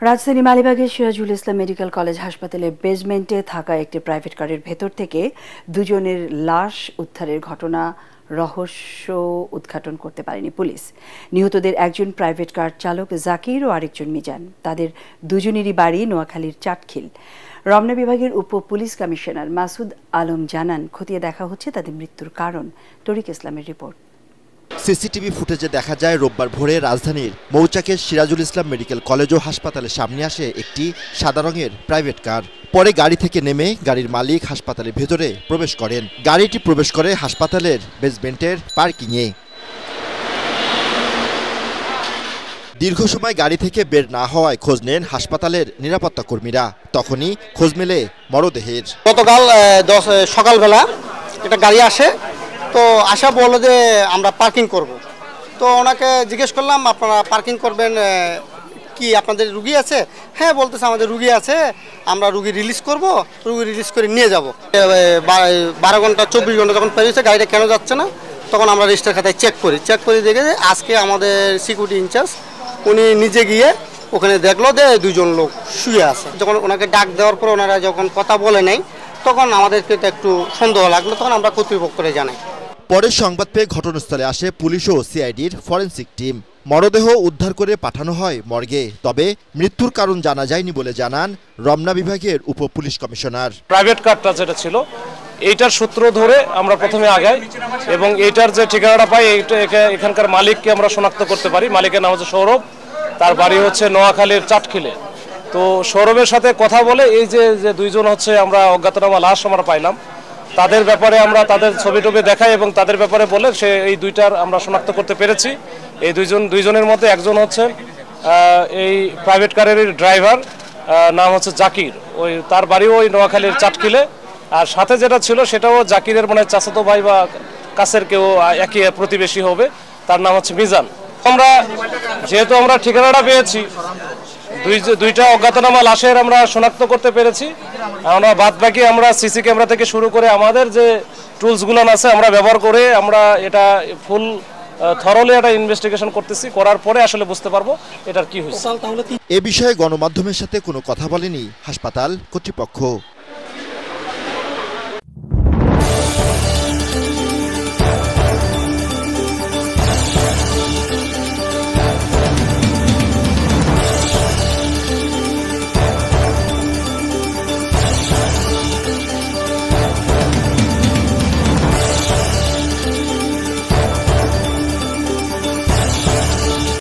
রাজধানী মালিবাগের Sirajul Islam medical college হাসপাতালের বেজমেন্টে থাকা একটি প্রাইভেট কারের ভেতর থেকে দুজনের লাশ উদ্ধারের ঘটনা রহস্য উদ্ঘাটন করতে পারেনি পুলিশ। নিহতদের একজন প্রাইভেট কার চালক জাকির ও আরেকজন মিজান। তাদের দুজনেরই বাড়ি নোয়াখালীর চাটখিল। রমনা বিভাগের উপ পুলিশ কমিশনার মাসুদ আলম জানান, খতিয়ে দেখা হচ্ছে তাদের মৃত্যুর কারণ। তরিক ইসলামের রিপোর্ট। সিসিটিভি ফুটেজে দেখা যায় রোববার ভোরে রাজধানীর মৌচাকের সিরাজুল ইসলাম মেডিকেল কলেজ ও হাসপাতালের সামনে আসে একটি সাদা রঙের প্রাইভেট কার। পরে গাড়ি থেকে নেমে গাড়ির মালিক হাসপাতালের ভেতরে প্রবেশ করেন। গাড়িটি প্রবেশ করে হাসপাতালের বেসমেন্টের পার্কিংয়ে। দীর্ঘ সময় গাড়ি থেকে বের না হওয়ায় খোঁজ নেন হাসপাতালের নিরাপত্তা কর্মীরা। তখনই খোঁজ মেলে মরদেহের। গতকাল সকালবেলা একটা গাড়ি আসে, তো আশা বললো যে আমরা পার্কিং করব। তো ওনাকে জিজ্ঞেস করলাম, আপনারা পার্কিং করবেন কি, আপনাদের রুগী আছে? হ্যাঁ বলতেছে, আমাদের রুগী আছে, আমরা রুগী রিলিজ করব, রুগী রিলিজ করে নিয়ে যাব। 12 ঘন্টা 24 ঘন্টা যখন পেরিয়েছে, গাড়িটা কেন যাচ্ছে না, তখন আমরা রেজিস্টার খাতায় চেক করি দেখে আজকে আমাদের সিকিউরিটি ইনচার্জ উনি নিজে গিয়ে ওখানে দেখলো যে দুজন লোক শুয়ে আছে। যখন ওনাকে ডাক দেওয়ার পর ওনারা যখন কথা বলে নেই, তখন আমাদেরকে একটু সন্দেহ লাগলো, তখন আমরা কর্তৃপক্ষকে জানাই। পরে সংবাদ পেয়ে ঘটনাস্থলে আসে পুলিশ ও সিআইডির ফরেনসিক টিম। মরদেহ উদ্ধার করে পাঠানো হয় মর্গে। তবে মৃত্যুর কারণ জানা যায়নি বলে জানান রমনা বিভাগের উপ পুলিশ কমিশনার। প্রাইভেট কারটা যেটা ছিল, এইটার সূত্র ধরে আমরা প্রথমে আগাই এবং এইটার যে ঠিকানাটা পাই, এখানকার মালিককে আমরা শনাক্ত করতে পারি। মালিকের নাম হচ্ছে সৌরভ, তার বাড়ি হচ্ছে নোয়াখালীর চাটখিলে। তো সৌরভের সাথে কথা বলে এই যে দুইজন হচ্ছে আমরা অজ্ঞাতনামা লাশ আমরা পাইলাম, তাদের ব্যাপারে আমরা তাদের ছবি টবি দেখাই এবং তাদের ব্যাপারে বলে এই দুইটার আমরা শনাক্ত করতে পেরেছি। এই দুইজনের মধ্যে একজন হচ্ছে এই প্রাইভেট কারের ড্রাইভার, নাম হচ্ছে জাকির, তার বাড়িও ওই নোয়াখালীর চাটখিলে। আর সাথে যেটা ছিল সেটাও জাকিরের মানে চাচাতো ভাই বা কাছের কেউ একই প্রতিবেশী হবে, তার নাম হচ্ছে মিজান। যেহেতু আমরা ঠিকানাটা পেয়েছি, দুইটা অজ্ঞাতনামা লাশের আমরা শনাক্ত করতে পেরেছি। আমরা বাদ বাকি আমরা সিসি ক্যামেরা থেকে শুরু করে আমাদের যে টুলসগুলো আছে আমরা ব্যবহার করে আমরা এটা ফুল থরলি একটা ইনভেস্টিগেশন করতেছি। করার পরে আসলে বুঝতে পারবো এটার কি হয়েছে। এ বিষয়ে গণমাধ্যমের সাথে কোনো কথা বলেনি হাসপাতাল কর্তৃপক্ষ।